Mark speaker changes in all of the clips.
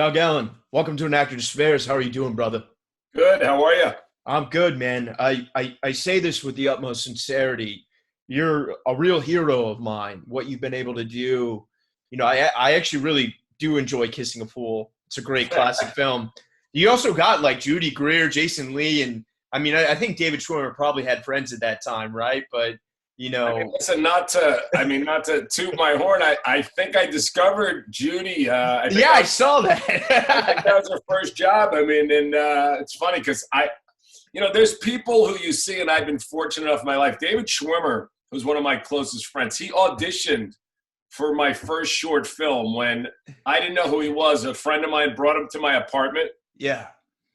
Speaker 1: Doug Ellin, welcome to An Actor's Affairs. How are you doing, brother?
Speaker 2: Good. How are you?
Speaker 1: I'm good, man. I say this with the utmost sincerity. You're a real hero of mine. What you've been able to do, I actually really do enjoy Kissing a Fool. It's a great classic film. You also got like Judy Greer, Jason Lee, and I think David Schwimmer probably had friends at that time, right? But
Speaker 2: Listen, not to toot my horn. I think I discovered Judy.
Speaker 1: I saw that.
Speaker 2: I think that was her first job. It's funny because there's people who you see, and I've been fortunate enough in my life. David Schwimmer, who's one of my closest friends, he auditioned for my first short film when I didn't know who he was. A friend of mine brought him to my apartment.
Speaker 1: Yeah.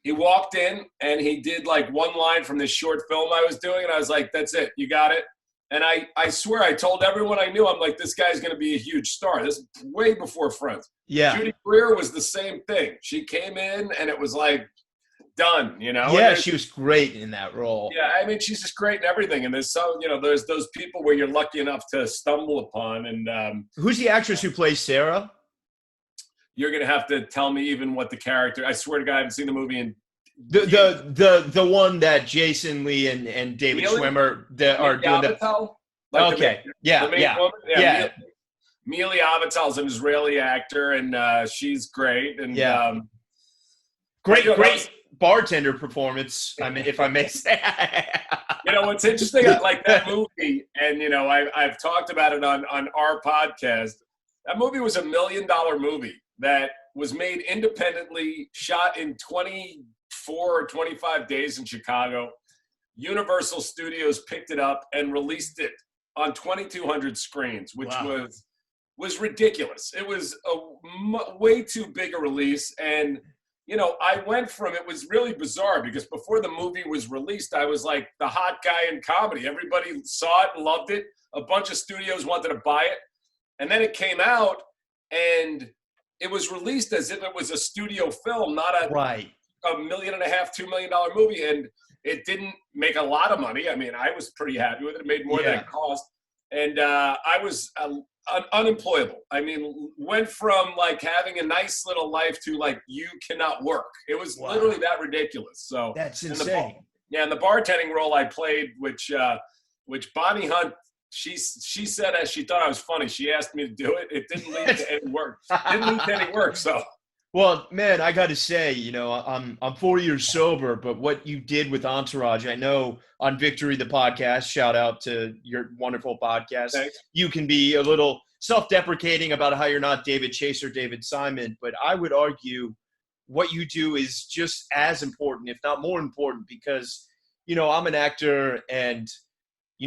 Speaker 2: He walked in and he did like one line from this short film I was doing, and I was like, "That's it, you got it." And I swear, I told everyone I knew, I'm like, this guy's going to be a huge star. This is way before Friends.
Speaker 1: Yeah.
Speaker 2: Judy Greer was the same thing. She came in, and it was like, done,
Speaker 1: Yeah, she was great in that role.
Speaker 2: Yeah, she's just great in everything. And there's there's those people where you're lucky enough to stumble upon. And
Speaker 1: who's the actress who plays Sarah?
Speaker 2: You're going to have to tell me even what the character – I swear to God, I haven't seen the movie in –
Speaker 1: The one that Jason Lee and David Schwimmer are doing the okay. Yeah.
Speaker 2: Mili Avital's an Israeli actor, and she's great. And
Speaker 1: great bartender performance. If I may say.
Speaker 2: What's interesting, like that movie, and I've talked about it on our podcast. That movie was $1 million movie that was made independently, shot in 24 or 25 days in Chicago. Universal Studios picked it up and released it on 2,200 screens, which was ridiculous. It was a way too big a release. And, I went from, it was really bizarre because before the movie was released, I was like the hot guy in comedy. Everybody saw it and loved it. A bunch of studios wanted to buy it. And then it came out and it was released as if it was a studio film, not a $1.5 million, $2 million movie, and it didn't make a lot of money. I was pretty happy with it. It made more than it cost, and I was unemployable. Went from like having a nice little life to like you cannot work. It was literally that ridiculous. So
Speaker 1: that's insane.
Speaker 2: And the bartending role I played, which Bonnie Hunt. She said as she thought I was funny. She asked me to do it. It didn't lead to any work. So.
Speaker 1: Well, man, I got to say, I'm 4 years sober, but what you did with Entourage, I know on Victory, the podcast, shout out to your wonderful podcast.
Speaker 2: Thanks.
Speaker 1: You can be a little self-deprecating about how you're not David Chase or David Simon, but I would argue what you do is just as important, if not more important, because, I'm an actor and,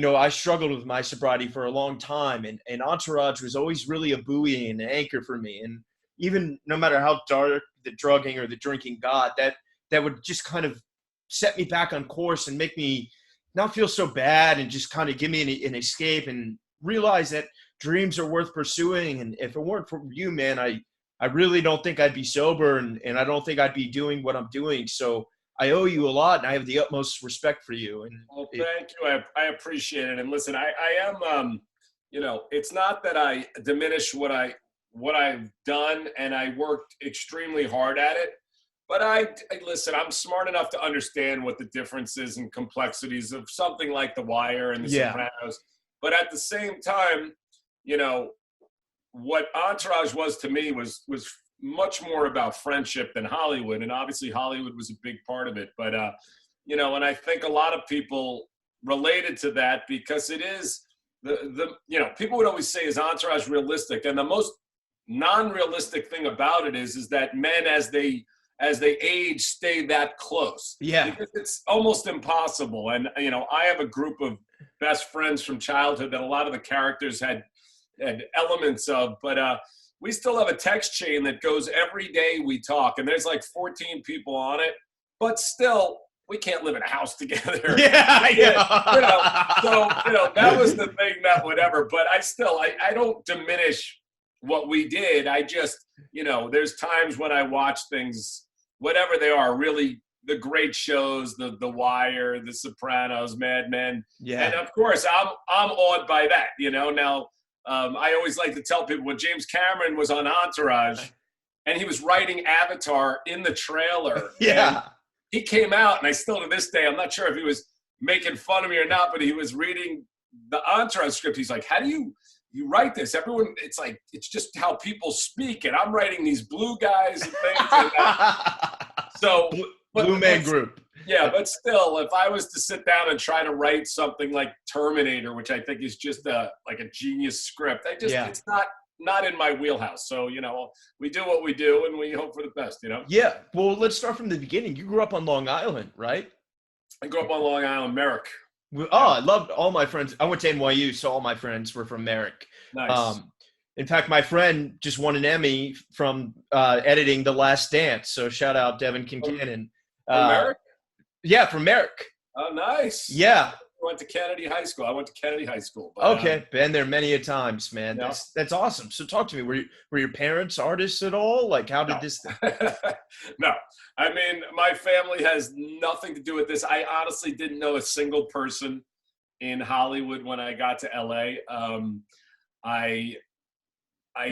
Speaker 1: I struggled with my sobriety for a long time, and Entourage was always really a buoy and an anchor for me. And even no matter how dark the drugging or the drinking got, that would just kind of set me back on course and make me not feel so bad and just kind of give me an escape and realize that dreams are worth pursuing. And if it weren't for you, man, I really don't think I'd be sober and I don't think I'd be doing what I'm doing. So I owe you a lot, and I have the utmost respect for you. And
Speaker 2: thank you. I appreciate it. And listen, I am, it's not that I diminish what I've done, and I worked extremely hard at it. But listen, I'm smart enough to understand what the differences and complexities of something like The Wire and The Sopranos. But at the same time, what Entourage was to me was much more about friendship than Hollywood. And obviously Hollywood was a big part of it. But, and I think a lot of people related to that because it is people would always say, is Entourage realistic? And the most non-realistic thing about it is that men as they age stay that close.
Speaker 1: Yeah.
Speaker 2: Because it's almost impossible. And, I have a group of best friends from childhood that a lot of the characters had elements of, but we still have a text chain that goes every day we talk, and there's like 14 people on it, but still we can't live in a house together. So, that was the thing, that whatever, but I don't diminish what we did. I just, there's times when I watch things, whatever they are, really the great shows, the Wire, The Sopranos, Mad Men.
Speaker 1: Yeah.
Speaker 2: And of course I'm awed by that, Now, I always like to tell people when James Cameron was on Entourage and he was writing Avatar in the trailer.
Speaker 1: Yeah.
Speaker 2: And he came out, and I still to this day, I'm not sure if he was making fun of me or not, but he was reading the Entourage script. He's like, how do you write this? Everyone, it's like, it's just how people speak, and I'm writing these blue guys and things. And so,
Speaker 1: Blue Man Group.
Speaker 2: Yeah, but still, if I was to sit down and try to write something like Terminator, which I think is just like a genius script, it's not in my wheelhouse. So, we do what we do, and we hope for the best,
Speaker 1: Yeah. Well, let's start from the beginning. You grew up on Long Island, right?
Speaker 2: I grew up on Long Island, Merrick.
Speaker 1: I loved all my friends. I went to NYU, so all my friends were from Merrick.
Speaker 2: Nice.
Speaker 1: In fact, my friend just won an Emmy from editing The Last Dance. So shout out Devin Kincannon.
Speaker 2: From Merrick?
Speaker 1: Yeah, from Merrick.
Speaker 2: Oh, nice.
Speaker 1: Yeah.
Speaker 2: I went to Kennedy High School. But,
Speaker 1: okay, been there many a times, man. Yeah. That's awesome. So talk to me. Were your parents artists at all? Like, how did this?
Speaker 2: No, I mean, my family has nothing to do with this. I honestly didn't know a single person in Hollywood when I got to LA.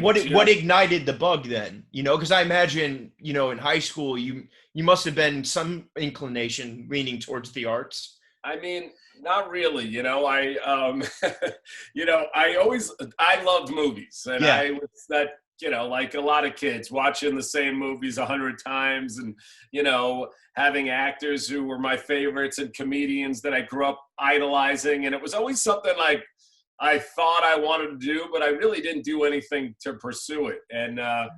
Speaker 1: What ignited the bug then? Because I imagine, in high school, you must have been some inclination leaning towards the arts.
Speaker 2: I mean, not really. I loved movies, and I was that, like a lot of kids watching the same movies 100 times, and, having actors who were my favorites and comedians that I grew up idolizing. And it was always something like I thought I wanted to do, but I really didn't do anything to pursue it. And I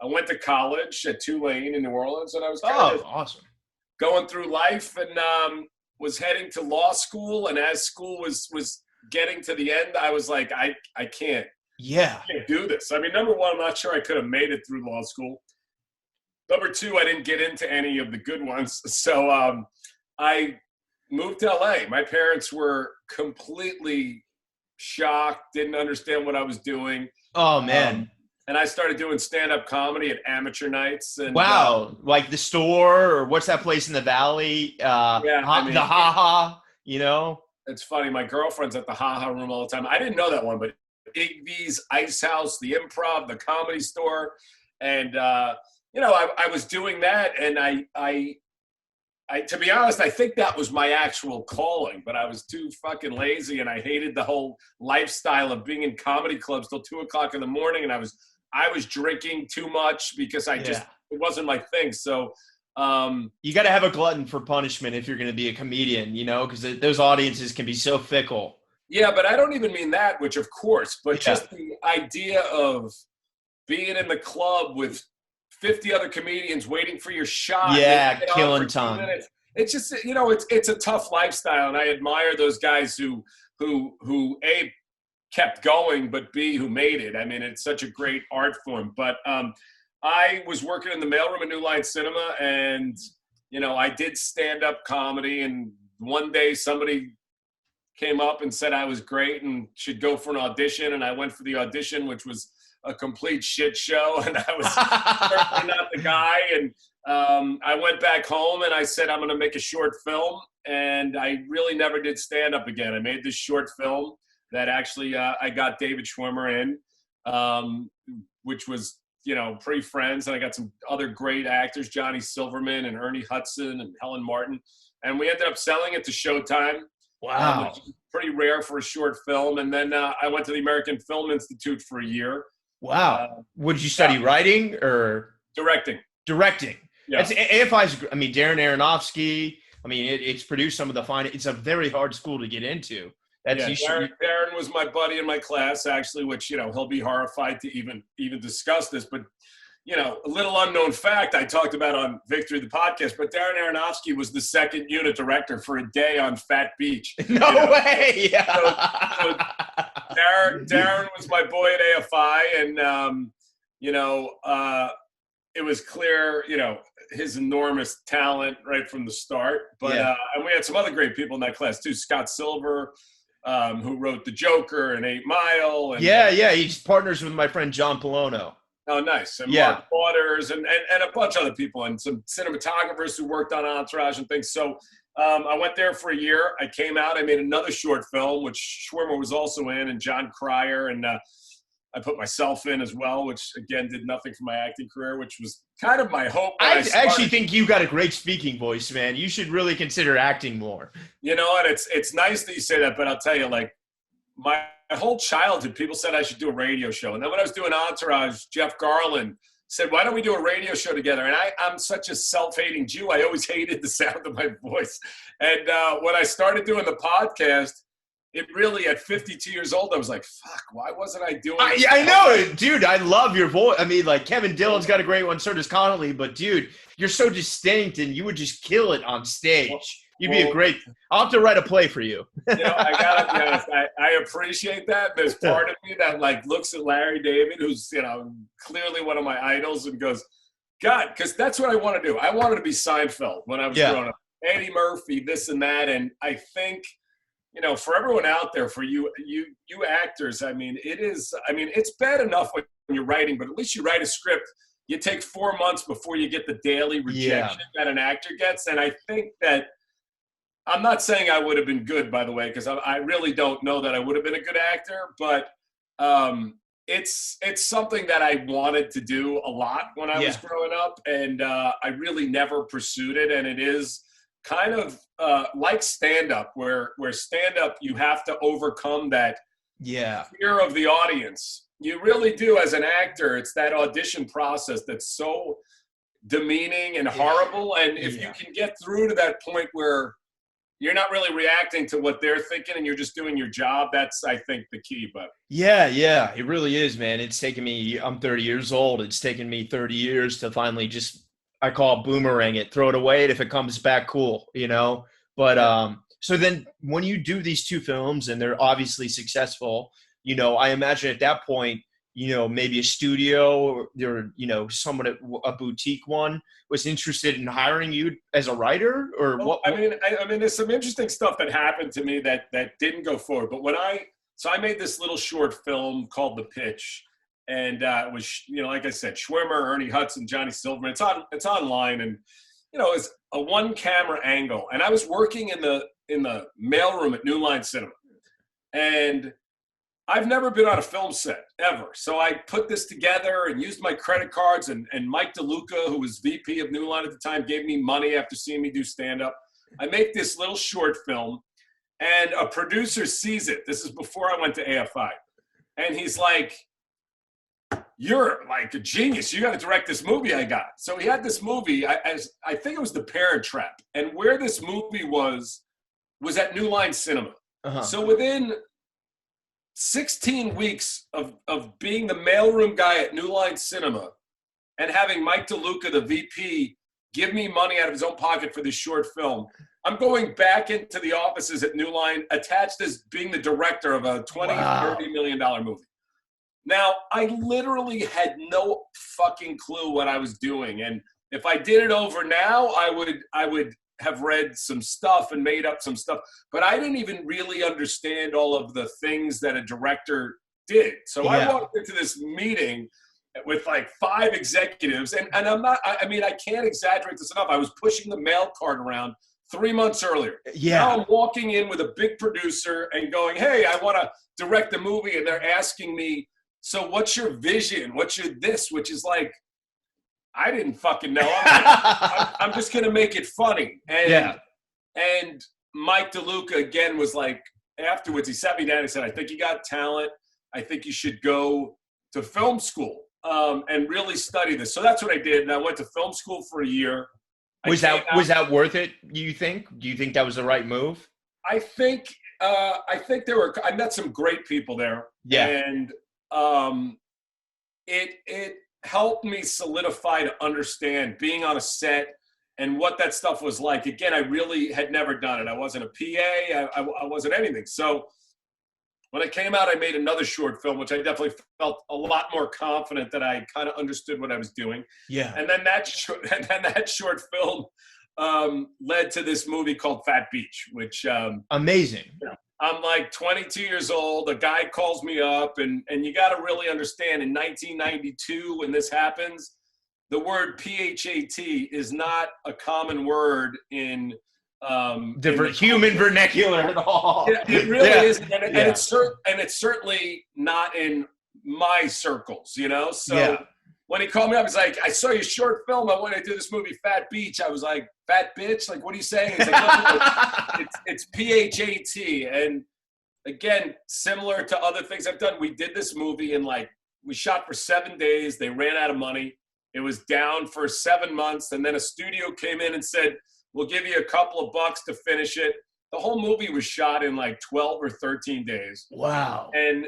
Speaker 2: went to college at Tulane in New Orleans, and I was kind of
Speaker 1: awesome
Speaker 2: going through life, and was heading to law school. And as school was getting to the end, I was like, I can't do this. I mean, number one, I'm not sure I could have made it through law school. Number two, I didn't get into any of the good ones. So I moved to LA. My parents were completely shocked, didn't understand what I was doing.
Speaker 1: Oh, man.
Speaker 2: And I started doing stand-up comedy at amateur nights. And
Speaker 1: wow. Like the store, or what's that place in the Valley? The Ha Ha,
Speaker 2: It's funny. My girlfriend's at the Ha Ha room all the time. I didn't know that one, but Igby's, Ice House, the Improv, the Comedy Store. And, I was doing that. And I, to be honest, I think that was my actual calling, but I was too fucking lazy, and I hated the whole lifestyle of being in comedy clubs till 2:00 in the morning. And I was drinking too much because it wasn't my thing. So
Speaker 1: you got to have a glutton for punishment if you're going to be a comedian, because those audiences can be so fickle.
Speaker 2: Yeah, but I don't even mean that, which of course, but just the idea of being in the club with 50 other comedians waiting for your shot.
Speaker 1: Yeah, killing time.
Speaker 2: It's just, it's a tough lifestyle, and I admire those guys who A, kept going, but B, who made it. I mean, it's such a great art form. But I was working in the mailroom at New Line Cinema, and, I did stand-up comedy, and one day somebody came up and said I was great and should go for an audition, and I went for the audition, which was a complete shit show, and I was certainly not the guy. And I went back home, and I said, I'm going to make a short film. And I really never did stand up again. I made this short film that actually I got David Schwimmer in, which was, pretty friends. And I got some other great actors, Johnny Silverman and Ernie Hudson and Helen Martin. And we ended up selling it to Showtime.
Speaker 1: Wow.
Speaker 2: Which is pretty rare for a short film. And then I went to the American Film Institute for a year.
Speaker 1: Wow. Would you study writing or
Speaker 2: directing?
Speaker 1: Directing.
Speaker 2: Yeah.
Speaker 1: AFI's, Darren Aronofsky. It's produced some of the fine. It's a very hard school to get into.
Speaker 2: Darren was my buddy in my class, actually, which, he'll be horrified to even discuss this. But, a little unknown fact I talked about on Victory, the podcast, but Darren Aronofsky was the second unit director for a day on Fat Beach.
Speaker 1: No way! Yeah.
Speaker 2: So Darren was my boy at AFI, and, it was clear, his enormous talent right from the start. But and we had some other great people in that class, too. Scott Silver, who wrote The Joker and 8 Mile. And,
Speaker 1: he's partners with my friend John Polono.
Speaker 2: Oh, nice. And Mark Waters and a bunch of other people, and some cinematographers who worked on Entourage and things. So I went there for a year. I came out. I made another short film, which Schwimmer was also in, and John Cryer. And I put myself in as well, which again did nothing for my acting career, which was kind of my hope.
Speaker 1: I actually think you got a great speaking voice, man. You should really consider acting more.
Speaker 2: You know, and it's nice that you say that, but I'll tell you, like my whole childhood, people said I should do a radio show, and then when I was doing Entourage, Jeff Garland said, "Why don't we do a radio show together?" And I'm such a self-hating Jew. I always hated the sound of my voice, and when I started doing the podcast. It really, at 52 years old, I was like, fuck, why wasn't I doing this?
Speaker 1: I know it, dude. I love your voice. I mean, like, Kevin Dillon's got a great one, so does Connolly. But, dude, you're so distinct, and you would just kill it on stage. You'd be a great – I'll have to write a play for you.
Speaker 2: You know, I got to be honest. I appreciate that. There's part of me that, like, looks at Larry David, who's, you know, clearly one of my idols, and goes, God, because that's what I want to do. I wanted to be Seinfeld when I was growing up. Eddie Murphy, this and that. And I think – you know, for everyone out there, for you actors, I mean, it's bad enough when you're writing, but at least you write a script. You take 4 months before you get the daily rejection that an actor gets. And I think that I'm not saying I would have been good, by the way, because I really don't know that I would have been a good actor, but it's something that I wanted to do a lot when I was growing up, and I really never pursued it. And it is kind of like stand-up, where stand-up, you have to overcome that fear of the audience. You really do as an actor. It's that audition process that's so demeaning and horrible. And if you can get through to that point where you're not really reacting to what they're thinking and you're just doing your job, that's, I think, the key. But
Speaker 1: yeah, it really is, man. It's taken me – I'm 30 years old. It's taken me 30 years to finally just – I call it boomerang it, throw it away. And if it comes back, cool, you know? But so then when you do these two films and they're obviously successful, you know, I imagine at that point, you know, maybe a studio or, you know, someone at a boutique one was interested in hiring you as a writer or what?
Speaker 2: I mean, there's some interesting stuff that happened to me that didn't go forward. But I made this little short film called The Pitch. And it was, you know, like I said, Schwimmer, Ernie Hudson, Johnny Silverman. It's online, and you know, it's a one camera angle. And I was working in the mailroom at New Line Cinema, and I've never been on a film set ever. So I put this together and used my credit cards. And Mike DeLuca, who was VP of New Line at the time, gave me money after seeing me do stand up. I make this little short film, and a producer sees it. This is before I went to AFI, and he's like, "You're like a genius. You got to direct this movie I got." So he had this movie. I think it was The Parent Trap. And where this movie was at New Line Cinema. Uh-huh. So within 16 weeks of being the mailroom guy at New Line Cinema and having Mike DeLuca, the VP, give me money out of his own pocket for this short film, I'm going back into the offices at New Line, attached as being the director of a $30 million movie. Now, I literally had no fucking clue what I was doing. And if I did it over now, I would have read some stuff and made up some stuff. But I didn't even really understand all of the things that a director did. So I walked into this meeting with like 5 executives. And I'm not, I mean, I can't exaggerate this enough. I was pushing the mail cart around 3 months earlier. Yeah. Now I'm walking in with a big producer and going, "Hey, I want to direct a movie." And they're asking me, "So what's your vision? What's your this?" Which is like, I didn't fucking know. I'm just going to make it funny. And Mike DeLuca, again, was like, afterwards, he sat me down and said, "I think you got talent. I think you should go to film school and really study this." So that's what I did. And I went to film school for a year. Was that worth it, you think? Do you think that was the right move? I think I met some great people there. Yeah. And it helped me solidify to understand being on a set and what that stuff was like. Again, I really had never done it. I wasn't a PA. I wasn't anything. So when I came out, I made another short film, which I definitely felt a lot more confident that I kind of understood what I was doing. Yeah. And then that short film led to this movie called Fat Beach, which amazing. You know, I'm like 22 years old. A guy calls me up, and you got to really understand, in 1992, when this happens, the word PHAT is not a common word in the human vernacular at all. Yeah, it really is, and it's certainly not in my circles, you know? So
Speaker 1: Yeah.
Speaker 2: when he called me up, he's like, I saw your short film. I want to do this movie, Fat Beach. I was like, Fat Bitch? Like, what are you saying? He's like, no, it's PHAT. And again, similar to other things I've done, we did this movie in we shot for 7 days. They ran out of money. It was down for 7 months. And then a studio came in and said, we'll give you a couple of bucks to finish it. The whole movie was shot in 12 or 13 days.
Speaker 1: Wow.
Speaker 2: And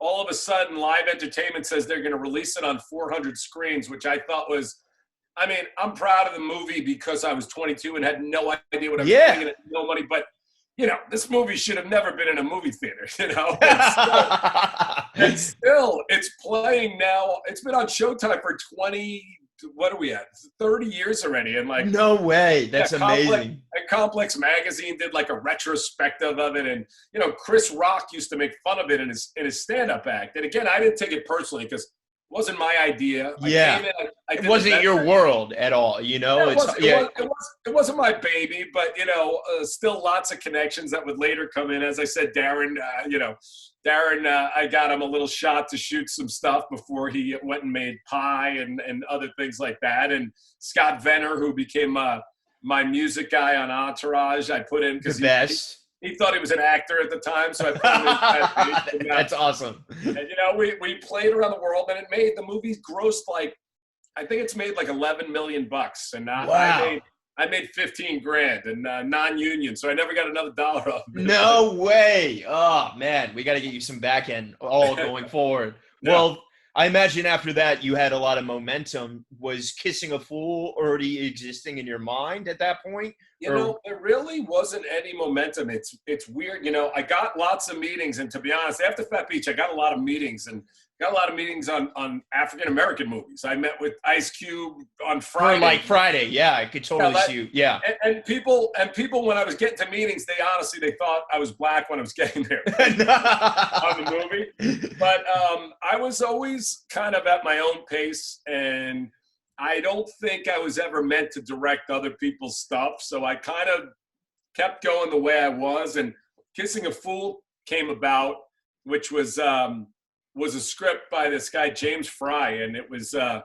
Speaker 2: all of a sudden, Live Entertainment says they're going to release it on 400 screens, which I thought was, I mean, I'm proud of the movie because I was 22 and had no idea what I was doing and had no money. But, you know, this movie should have never been in a movie theater, you know? It's playing now. It's been on Showtime for 30 years already. And
Speaker 1: no way. That's amazing.
Speaker 2: Complex Magazine did a retrospective of it. And, you know, Chris Rock used to make fun of it in his stand-up act. And again, I didn't take it personally because it wasn't my idea.
Speaker 1: It wasn't your world at all, you know?
Speaker 2: It wasn't my baby, but, you know, still lots of connections that would later come in. As I said, Darren, I got him a little shot to shoot some stuff before he went and made Pie and other things like that. And Scott Venner, who became my music guy on Entourage, I put in because he thought he was an actor at the time, so I put him in.
Speaker 1: That's awesome.
Speaker 2: And, you know, we played around the world, and the movie grossed I think it's made $11 million, and
Speaker 1: wow.
Speaker 2: I made 15 grand and non-union, so I never got another dollar off it.
Speaker 1: No way. Oh man, we got to get you some back end all going forward. Yeah. Well, I imagine after that you had a lot of momentum. Was Kissing a Fool already existing in your mind at that point?
Speaker 2: You know, there really wasn't any momentum. It's weird. You know, I got lots of meetings, and to be honest, after Fat Beach, I got a lot of meetings on African-American movies. I met with Ice Cube on Friday.
Speaker 1: For Friday, yeah, I could totally see you. Yeah.
Speaker 2: And people, when I was getting to meetings, they thought I was black when I was getting there on the movie. But I was always kind of at my own pace, and I don't think I was ever meant to direct other people's stuff. So I kind of kept going the way I was. And Kissing a Fool came about, which was a script by this guy, James Fry. And it was a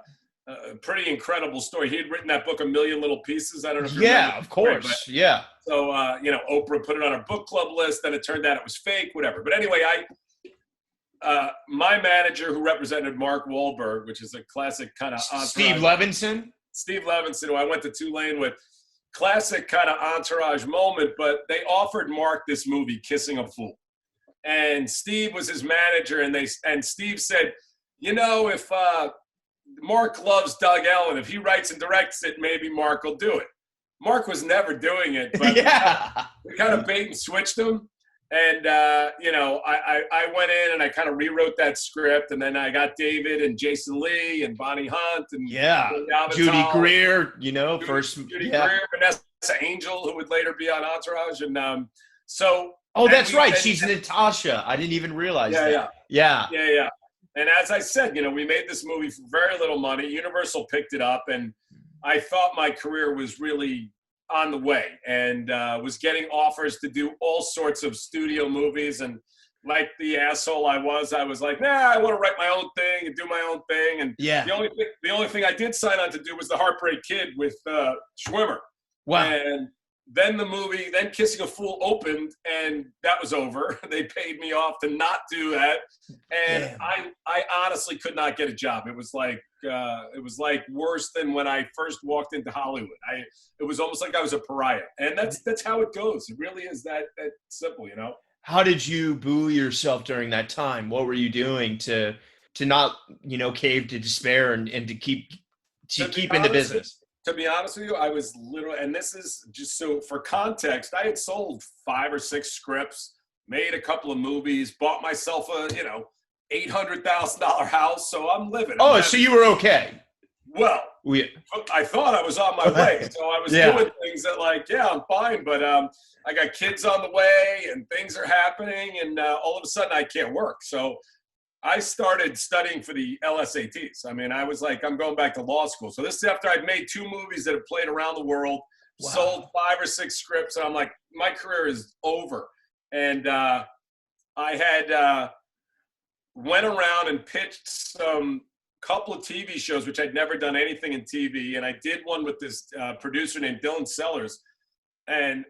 Speaker 2: pretty incredible story. He had written that book, A Million Little Pieces. I don't know if you remember.
Speaker 1: Yeah, of course. Yeah.
Speaker 2: So, Oprah put it on her book club list. Then it turned out it was fake, whatever. But anyway, my manager who represented Mark Wahlberg, which is a classic kind of
Speaker 1: Steve Levinson,
Speaker 2: who I went to Tulane with, classic kind of Entourage moment, but they offered Mark this movie, Kissing a Fool. And Steve was his manager, and Steve said, you know, if Mark loves Doug Ellin, if he writes and directs it, maybe Mark will do it. Mark was never doing it, but we kind of bait and swithed him. And, I went in and I kind of rewrote that script. And then I got David and Jason Lee and Bonnie Hunt and
Speaker 1: Judy Greer,
Speaker 2: Judy Greer, Vanessa Angel, who would later be on Entourage. And
Speaker 1: that's right. She's Natasha. I didn't even realize that. Yeah.
Speaker 2: And as I said, we made this movie for very little money. Universal picked it up, and I thought my career was really on the way, and was getting offers to do all sorts of studio movies. And like the asshole I was like, I want to write my own thing and do my own thing. And the only thing I did sign on to do was The Heartbreak Kid with Schwimmer. Wow. And then Kissing a Fool opened, and that was over. They paid me off to not do that. And I honestly could not get a job. It was like worse than when I first walked into Hollywood. It was almost like I was a pariah. And that's how it goes. It really is that simple, you know?
Speaker 1: How did you buoy yourself during that time? What were you doing to not, cave to despair and to keep in the business?
Speaker 2: To be honest with you, I was literally, and this is just so for context, I had sold 5 or 6 scripts, made a couple of movies, bought myself a, $800,000 house. So I'm living.
Speaker 1: So you were okay.
Speaker 2: Well, I thought I was on my way. So I was doing things that I'm fine. But I got kids on the way and things are happening. And all of a sudden I can't work. So I started studying for the LSATs. I mean, I was like, I'm going back to law school. So this is after I'd made 2 movies that have played around the world, sold 5 or 6 scripts. And I'm like, my career is over. And I had went around and pitched some couple of TV shows, which I'd never done anything in TV. And I did one with this producer named Dylan Sellers. And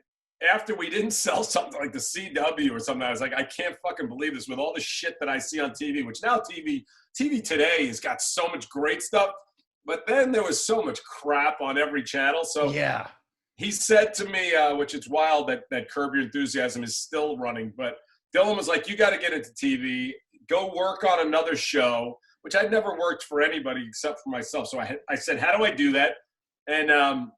Speaker 2: after we didn't sell something like the CW or something, I was like, I can't fucking believe this with all the shit that I see on TV, which now TV today has got so much great stuff. But then there was so much crap on every channel. So
Speaker 1: yeah,
Speaker 2: he said to me, which it's wild that Curb Your Enthusiasm is still running, but Dylan was like, you got to get into TV, go work on another show, which I'd never worked for anybody except for myself. So I said, how do I do that? And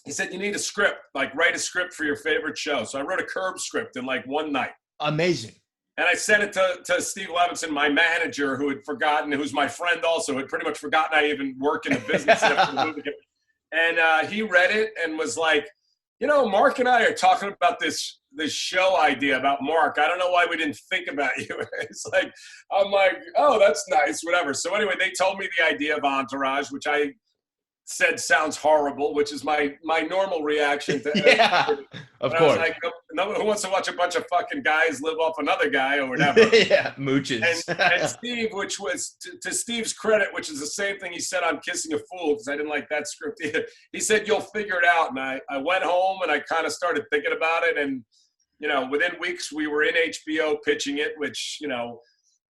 Speaker 2: he said, you need a script, like write a script for your favorite show. So I wrote a Curb script in like one night.
Speaker 1: Amazing.
Speaker 2: And I sent it to Steve Levinson, my manager, who had forgotten, who's my friend also, had pretty much forgotten I even work in the business after the movie. And he read it and was like, you know, Mark and I are talking about this show idea about Mark. I don't know why we didn't think about you. It's like, I'm like, oh, that's nice, whatever. So anyway, they told me the idea of Entourage, which I said sounds horrible, which is my normal reaction to
Speaker 1: yeah, of course.
Speaker 2: I was like, no, who wants to watch a bunch of fucking guys live off another guy or whatever?
Speaker 1: Yeah, mooches.
Speaker 2: And Steve, which was to Steve's credit, which is the same thing he said on Kissing a Fool, because I didn't like that script either. He said, you'll figure it out. And I went home and I kind of started thinking about it. And, you know, within weeks we were in HBO pitching it, which, you know,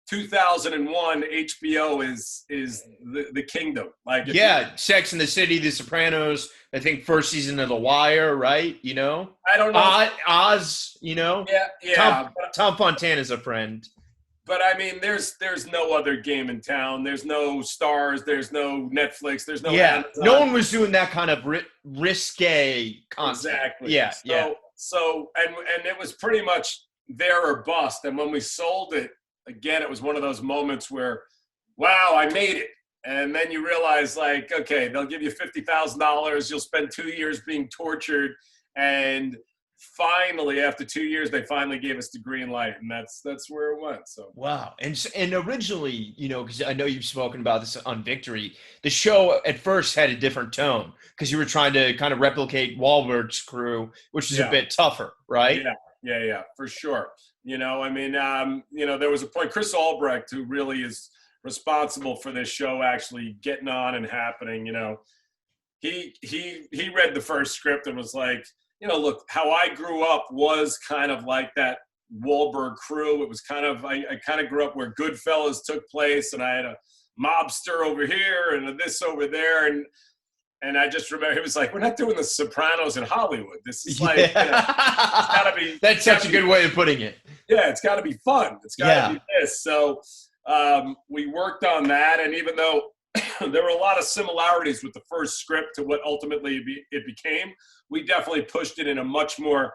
Speaker 2: 2001 HBO is the kingdom. Like,
Speaker 1: yeah, Sex and the City, The Sopranos. I think first season of The Wire, right? You know,
Speaker 2: I don't know.
Speaker 1: Oz. You know,
Speaker 2: yeah.
Speaker 1: Tom Fontana's a friend.
Speaker 2: But I mean, there's no other game in town. There's no Stars. There's no Netflix. There's no Amazon.
Speaker 1: No one was doing that kind of risque content.
Speaker 2: Exactly.
Speaker 1: Yeah.
Speaker 2: So and it was pretty much there or bust. And when we sold it, again, it was one of those moments where, wow, I made it. And then you realize, like, okay, they'll give you $50,000. You'll spend 2 years being tortured. And finally, after 2 years, they finally gave us the green light. And that's where it went. So
Speaker 1: wow. And originally, you know, because I know you've spoken about this on Victory, the show at first had a different tone because you were trying to kind of replicate Wahlberg's crew, which is a bit tougher, right?
Speaker 2: Yeah, for sure. You know, I mean, you know, there was a point, Chris Albrecht, who really is responsible for this show actually getting on and happening, you know, he read the first script and was like, you know, look, how I grew up was kind of like that Wahlberg crew. It was kind of, I kind of grew up where Goodfellas took place, and I had a mobster over here and this over there. And I just remember he was like, we're not doing the Sopranos in Hollywood. This is like, you know, it's gotta be.
Speaker 1: That's such a good way of putting it.
Speaker 2: Yeah, it's got to be fun. It's got to be this. So we worked on that. And even though there were a lot of similarities with the first script to what ultimately it became, we definitely pushed it in a much more,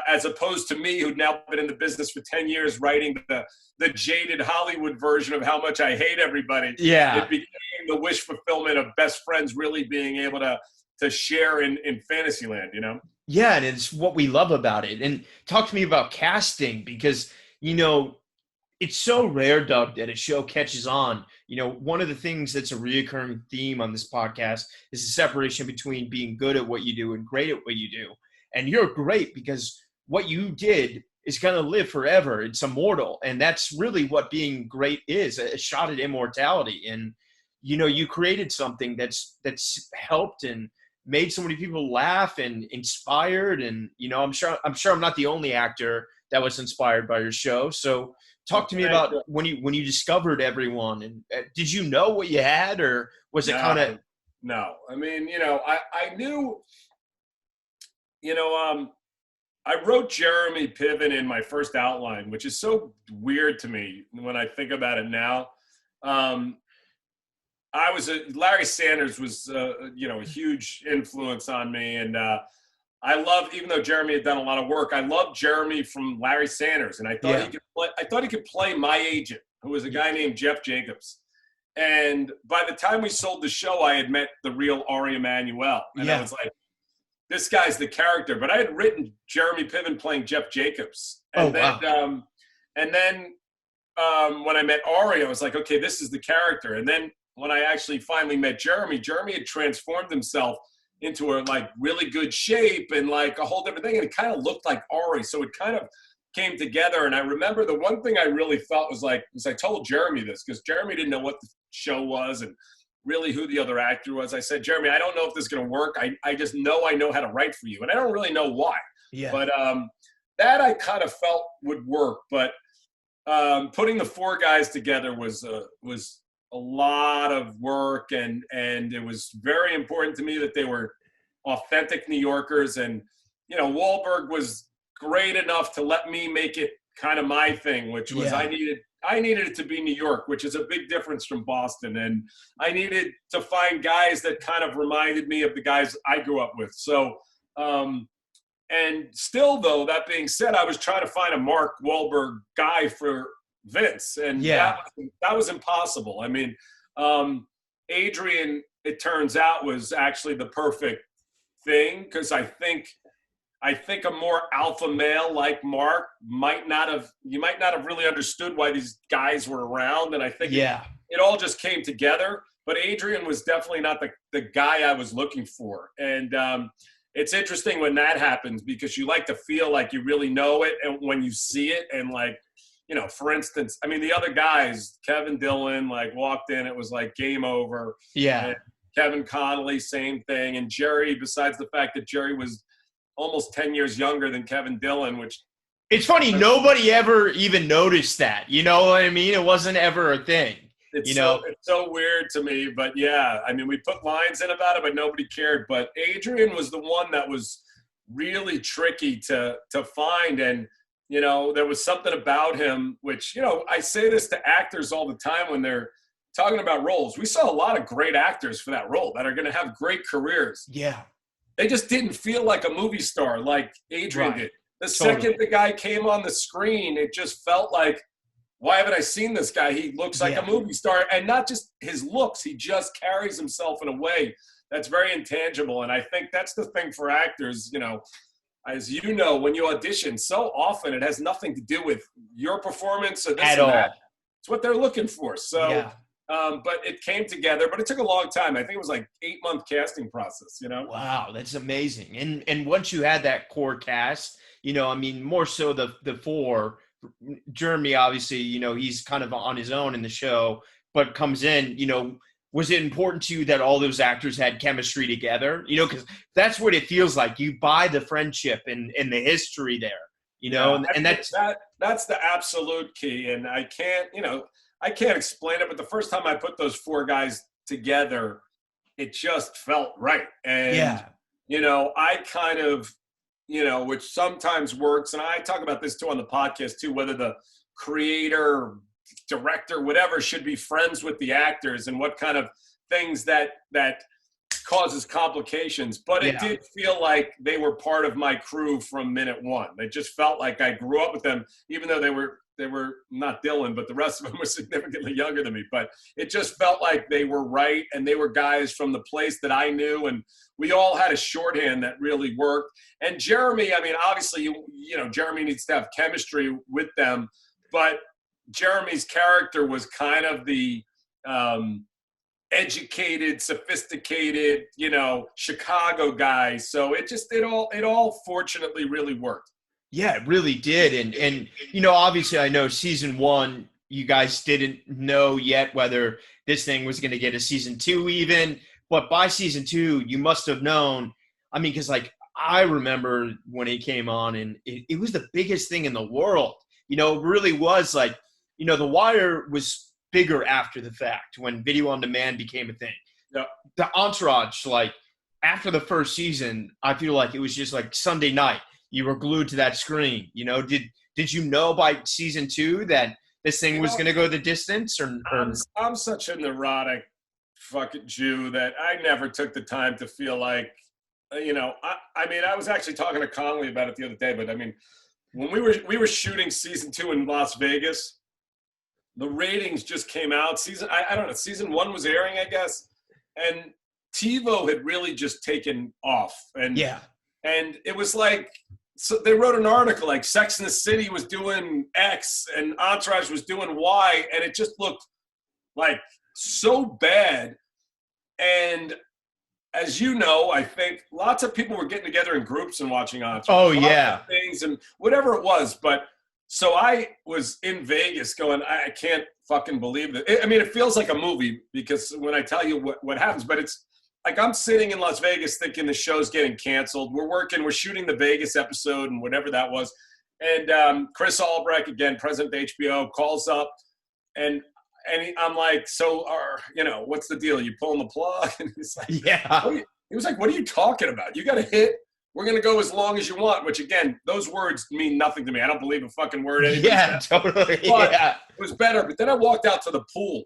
Speaker 2: as opposed to me, who'd now been in the business for 10 years, writing the jaded Hollywood version of how much I hate everybody.
Speaker 1: Yeah.
Speaker 2: It became the wish fulfillment of best friends really being able to share in Fantasyland, you know?
Speaker 1: Yeah, and it's what we love about it. And talk to me about casting, because, you know, it's so rare, Doug, that a show catches on. You know, one of the things that's a reoccurring theme on this podcast is the separation between being good at what you do and great at what you do. And you're great because what you did is going to live forever. It's immortal. And that's really what being great is, a shot at immortality. And, you know, you created something that's helped and made so many people laugh and inspired. And, you know, I'm sure I'm not the only actor that was inspired by your show. So talk to me about when you discovered everyone, and did you know what you had, or was it kind of?
Speaker 2: No, I mean, you know, I knew, you know, I wrote Jeremy Piven in my first outline, which is so weird to me when I think about it now. Larry Sanders was, you know, a huge influence on me. And I loved, even though Jeremy had done a lot of work, I loved Jeremy from Larry Sanders. And I thought he could play my agent, who was a guy named Jeff Jacobs. And by the time we sold the show, I had met the real Ari Emanuel. And I was like, this guy's the character. But I had written Jeremy Piven playing Jeff Jacobs. And then when I met Ari, I was like, okay, this is the character. And then when I actually finally met Jeremy had transformed himself into a like really good shape and like a whole different thing. And it kind of looked like Ari. So it kind of came together. And I remember the one thing I really felt was like, because I told Jeremy this, because Jeremy didn't know what the show was and really who the other actor was. I said, Jeremy, I don't know if this is going to work. I just know I know how to write for you. And I don't really know why.
Speaker 1: Yeah.
Speaker 2: But that I kind of felt would work. But putting the four guys together was a lot of work. And it was very important to me that they were authentic New Yorkers. And, you know, Wahlberg was great enough to let me make it kind of my thing, which was I needed it to be New York, which is a big difference from Boston. And I needed to find guys that kind of reminded me of the guys I grew up with. So, and still though, that being said, I was trying to find a Mark Wahlberg guy for Vince, and that was impossible. I mean, Adrian, it turns out, was actually the perfect thing, because I think a more alpha male like Mark might not have really understood why these guys were around. And I think it all just came together. But Adrian was definitely not the guy I was looking for. And it's interesting when that happens, because you like to feel like you really know it. And when you see it, and like, you know, for instance, I mean, the other guys, Kevin Dillon, like walked in, it was like game over.
Speaker 1: Yeah.
Speaker 2: And Kevin Connolly, same thing. And Jerry, besides the fact that Jerry was almost 10 years younger than Kevin Dillon, which
Speaker 1: it's funny, nobody ever even noticed that. You know what I mean? It wasn't ever a thing.
Speaker 2: It's so weird to me. But yeah, I mean, we put lines in about it, but nobody cared. But Adrian was the one that was really tricky to find. And, you know, there was something about him, which, you know, I say this to actors all the time when they're talking about roles. We saw a lot of great actors for that role that are going to have great careers.
Speaker 1: Yeah.
Speaker 2: They just didn't feel like a movie star like Adrian did. The second the guy came on the screen, it just felt like, why haven't I seen this guy? He looks like a movie star. And not just his looks, he just carries himself in a way that's very intangible. And I think that's the thing for actors, you know, as you know, when you audition, so often it has nothing to do with your performance or this
Speaker 1: at
Speaker 2: and
Speaker 1: all.
Speaker 2: that. It's what they're looking for. So but it came together, but it took a long time. I think it was like 8-month casting process, you know?
Speaker 1: Wow, that's amazing. And once you had that core cast, you know, I mean, more so the four, Jeremy, obviously, you know, he's kind of on his own in the show, but comes in, you know, was it important to you that all those actors had chemistry together? You know, because that's what it feels like. You buy the friendship and the history there, you know, and that's
Speaker 2: the absolute key. And I can't explain it, but the first time I put those four guys together, it just felt right. And, you know, I kind of, you know, which sometimes works, and I talk about this too on the podcast too, whether the creator, director, whatever, should be friends with the actors and what kind of things that causes complications. But it did feel like they were part of my crew from minute one. It just felt like I grew up with them, even though they were not Dylan, but the rest of them were significantly younger than me. But it just felt like they were right, and they were guys from the place that I knew, and we all had a shorthand that really worked. And Jeremy, I mean, obviously, you know, Jeremy needs to have chemistry with them, but Jeremy's character was kind of the educated, sophisticated, you know, Chicago guy. So it all fortunately really worked.
Speaker 1: Yeah, it really did. And you know, obviously I know season 1, you guys didn't know yet whether this thing was going to get a season 2 even, but by season 2, you must have known. I mean, because like I remember when it came on, and it was the biggest thing in the world. You know, it really was like, you know, The Wire was bigger after the fact when video on demand became a thing. The Entourage, like after the first season, I feel like it was just like Sunday night. You were glued to that screen. You know, did you know by season 2 that this thing was going to go the distance? Or
Speaker 2: I'm such a neurotic fucking Jew that I never took the time to feel like, you know, I mean, I was actually talking to Connolly about it the other day, but I mean, when we were shooting season 2 in Las Vegas, the ratings just came out. I don't know, season 1 was airing, I guess, and TiVo had really just taken off, and it was like, so they wrote an article like Sex and the City was doing X and Entourage was doing Y, and it just looked like so bad. And as you know, I think lots of people were getting together in groups and watching Entourage.
Speaker 1: Oh, yeah.
Speaker 2: Things and whatever it was. But So I was in Vegas going, I can't fucking believe it. I mean, it feels like a movie because when I tell you what happens, but it's like I'm sitting in Las Vegas thinking the show's getting canceled. We're shooting the Vegas episode and whatever that was. And Chris Albrecht, again, president of HBO, calls up and I'm like, so, what's the deal? You pulling the plug? And he's like,
Speaker 1: yeah.
Speaker 2: He was like, what are you talking about? You got a hit. We're going to go as long as you want, which, again, those words mean nothing to me. I don't believe a fucking word anybody says.
Speaker 1: Totally.
Speaker 2: But
Speaker 1: yeah.
Speaker 2: It was better. But then I walked out to the pool,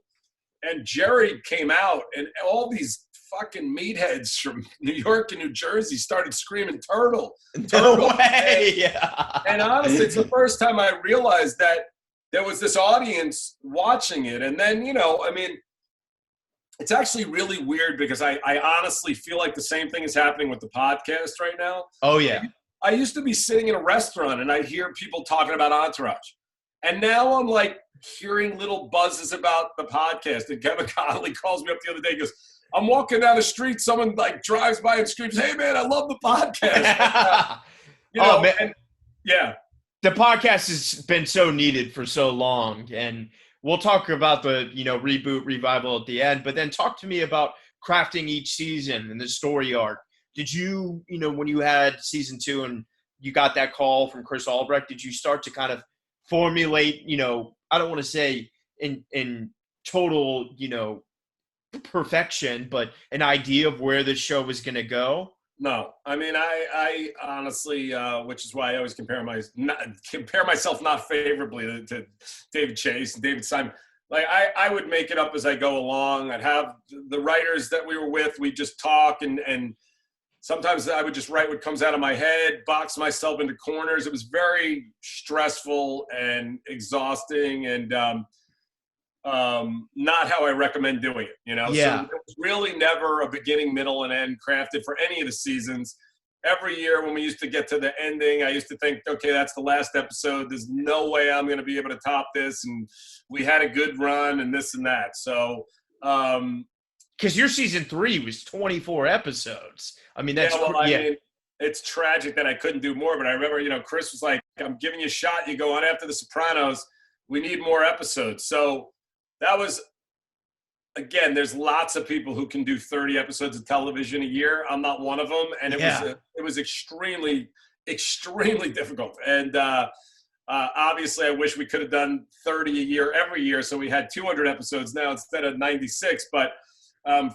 Speaker 2: and Jerry came out, and all these fucking meatheads from New York and New Jersey started screaming, turtle.
Speaker 1: No way. Yeah.
Speaker 2: And honestly, it's the first time I realized that there was this audience watching it. And then, it's actually really weird because I honestly feel like the same thing is happening with the podcast right now.
Speaker 1: Oh, yeah.
Speaker 2: I used to be sitting in a restaurant and I'd hear people talking about Entourage. And now I'm like hearing little buzzes about the podcast. And Kevin Connolly calls me up the other day and goes, I'm walking down the street. Someone like drives by and screams, hey, man, I love the podcast.
Speaker 1: Man.
Speaker 2: Yeah.
Speaker 1: The podcast has been so needed for so long. And we'll talk about the, reboot, revival at the end, but then talk to me about crafting each season and the story arc. Did you, when you had season 2 and you got that call from Chris Albrecht, did you start to kind of formulate, I don't want to say in total, perfection, but an idea of where the show was going to go?
Speaker 2: No, I mean, I honestly, which is why I always compare myself not favorably to David Chase and David Simon. Like I would make it up as I go along. I'd have the writers that we were with. We just talk and sometimes I would just write what comes out of my head, box myself into corners. It was very stressful and exhausting and not how I recommend doing it, Yeah. So it was really never a beginning, middle, and end crafted for any of the seasons. Every year when we used to get to the ending, I used to think, okay, that's the last episode. There's no way I'm going to be able to top this. And we had a good run and this and that. So,
Speaker 1: because your season 3 was 24 episodes. I mean, that's
Speaker 2: mean, it's tragic that I couldn't do more. But I remember, Chris was like, I'm giving you a shot. You go on after The Sopranos. We need more episodes. So that was, again, there's lots of people who can do 30 episodes of television a year. I'm not one of them. And it was extremely, extremely difficult. And obviously I wish we could have done 30 a year every year. So we had 200 episodes now instead of 96. But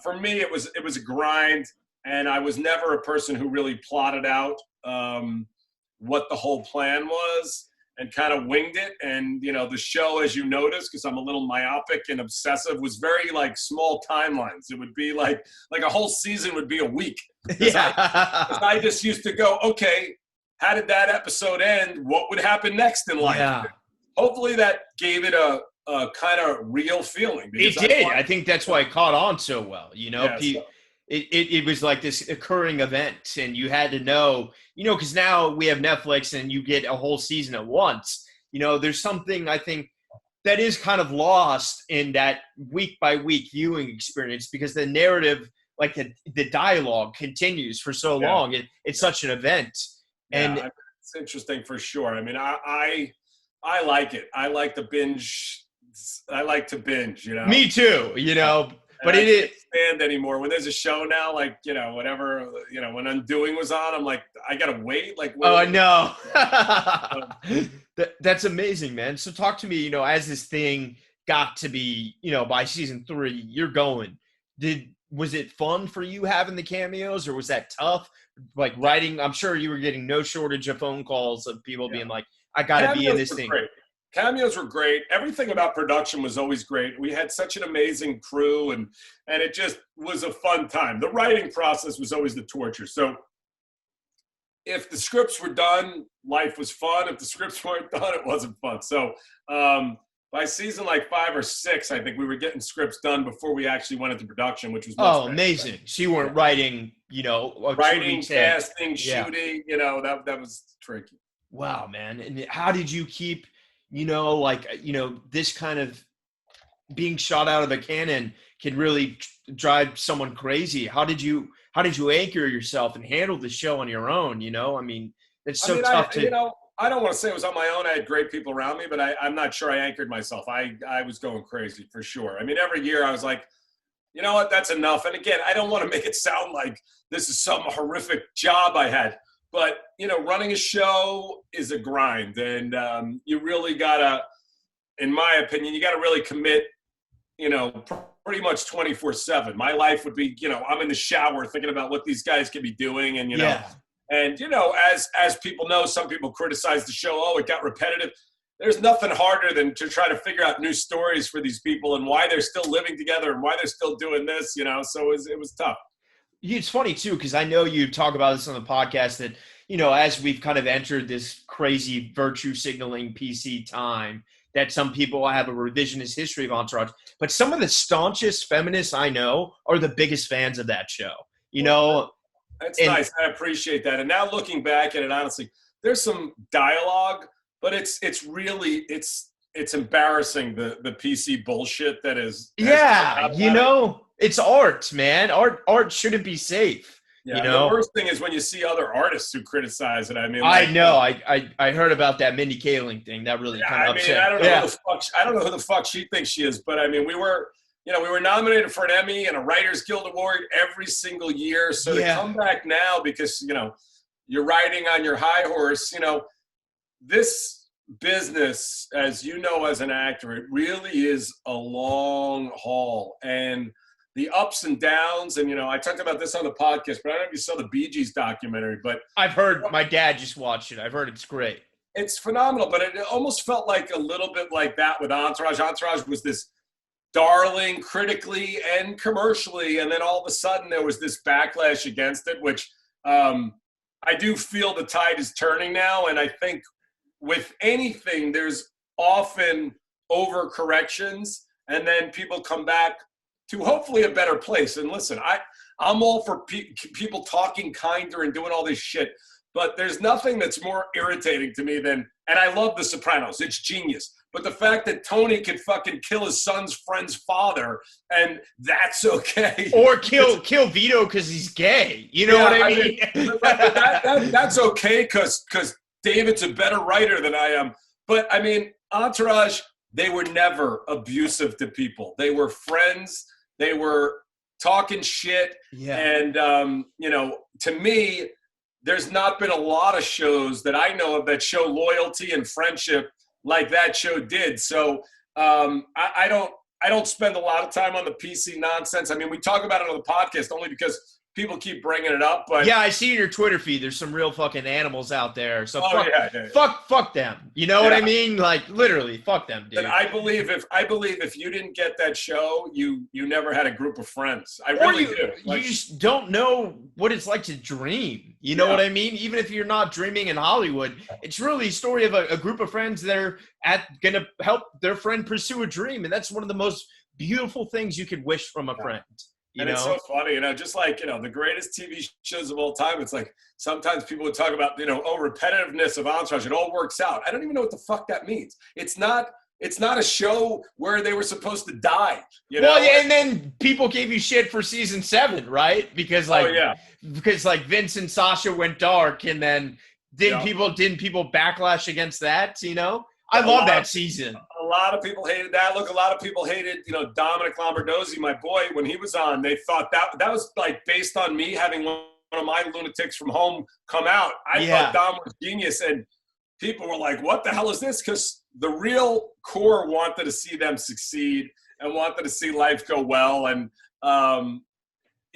Speaker 2: for me, it was a grind. And I was never a person who really plotted out what the whole plan was. And kind of winged it. And, the show, as you notice, because I'm a little myopic and obsessive, was very, small timelines. It would be like a whole season would be a week. I just used to go, okay, how did that episode end? What would happen next in life?
Speaker 1: Yeah.
Speaker 2: Hopefully that gave it a kind of real feeling.
Speaker 1: It did. I think that's why it caught on so well. It was like this occurring event, and you had to know, because now we have Netflix and you get a whole season at once. There's something I think that is kind of lost in that week by week viewing experience because the narrative, like the dialogue continues for so long. It's such an event. And
Speaker 2: it's interesting for sure. I mean, I like it. I like to binge. Me
Speaker 1: too, But it is
Speaker 2: stand anymore. When there's a show now, whatever, when Undoing was on, I'm like, I gotta wait.
Speaker 1: Oh, I know. That's amazing, man. So talk to me, as this thing got to be, by season 3, you're going. Was it fun for you having the cameos, or was that tough? Like writing, I'm sure you were getting no shortage of phone calls of people being like, I gotta be in this thing.
Speaker 2: Great. Cameos were great. Everything about production was always great. We had such an amazing crew, and it just was a fun time. The writing process was always the torture. So if the scripts were done, life was fun. If the scripts weren't done, it wasn't fun. So by season 5 or 6, I think we were getting scripts done before we actually went into production, which was
Speaker 1: amazing. So you weren't writing,
Speaker 2: writing, casting, shooting. That was tricky.
Speaker 1: Wow, man. And how did you keep this kind of being shot out of a cannon can really drive someone crazy. How did you anchor yourself and handle the show on your own? I mean, it's so tough to.
Speaker 2: I don't want to say it was on my own. I had great people around me, but I'm not sure I anchored myself. I was going crazy for sure. I mean, every year I was like, you know what, that's enough. And again, I don't want to make it sound like this is some horrific job I had. But, running a show is a grind. And you really got to, in my opinion, you got to really commit, pretty much 24/7. My life would be, I'm in the shower thinking about what these guys could be doing. And, and, as people know, some people criticize the show. Oh, it got repetitive. There's nothing harder than to try to figure out new stories for these people and why they're still living together and why they're still doing this, so it was tough.
Speaker 1: It's funny too, because I know you talk about this on the podcast that, as we've kind of entered this crazy virtue signaling PC time, that some people have a revisionist history of Entourage, but some of the staunchest feminists I know are the biggest fans of that show,
Speaker 2: That's nice. I appreciate that. And now looking back at it, honestly, there's some dialogue, but it's really embarrassing the PC bullshit that is.
Speaker 1: It's art, man. Art shouldn't be safe.
Speaker 2: Yeah, the worst thing is when you see other artists who criticize it. I mean,
Speaker 1: I know. I heard about that Mindy Kaling thing. That really kind of upset.
Speaker 2: I don't know who the fuck she thinks she is, but I mean, we were nominated for an Emmy and a Writers Guild Award every single year. So to come back now because you're riding on your high horse, this business, as as an actor, it really is a long haul. And the ups and downs, and I talked about this on the podcast, but I don't know if you saw the Bee Gees documentary, but
Speaker 1: I've heard, my dad just watched it. I've heard it's great.
Speaker 2: It's phenomenal, but it almost felt like a little bit like that with Entourage. Entourage was this darling critically and commercially, and then all of a sudden there was this backlash against it, which I do feel the tide is turning now, and I think with anything, there's often overcorrections, and then people come back to hopefully a better place. And listen, I'm all for people talking kinder and doing all this shit, but there's nothing that's more irritating to me than, and I love The Sopranos, it's genius, but the fact that Tony could fucking kill his son's friend's father, and that's okay.
Speaker 1: Or kill Vito because he's gay. You know what I mean?
Speaker 2: That's okay because David's a better writer than I am. But, I mean, Entourage, they were never abusive to people. They were friends. They were talking shit.
Speaker 1: Yeah.
Speaker 2: And, to me, there's not been a lot of shows that I know of that show loyalty and friendship like that show did. So I don't spend a lot of time on the PC nonsense. I mean, we talk about it on the podcast only because people keep bringing it up. But
Speaker 1: yeah, I see in your Twitter feed there's some real fucking animals out there. So fuck them. You know what I mean? Like literally, fuck them, dude.
Speaker 2: And I believe if you didn't get that show, you never had a group of friends. I
Speaker 1: or
Speaker 2: really do.
Speaker 1: You just don't know what it's like to dream. You know what I mean? Even if you're not dreaming in Hollywood, it's really a story of a group of friends that are gonna help their friend pursue a dream, and that's one of the most beautiful things you could wish from a friend.
Speaker 2: It's so funny, just like, the greatest TV shows of all time. It's like sometimes people would talk about, repetitiveness of Entourage. It all works out. I don't even know what the fuck that means. It's not a show where they were supposed to die.
Speaker 1: And then people gave you shit for season 7, right? Because Vince and Sasha went dark, and then didn't people backlash against that? I love that season.
Speaker 2: A lot of people hated that. Look, a lot of people hated, Dominic Lombardozzi, my boy, when he was on. They thought that was like based on me having one of my lunatics from home come out. I thought Dom was genius, and people were like, what the hell is this? Because the real core wanted to see them succeed and wanted to see life go well. And,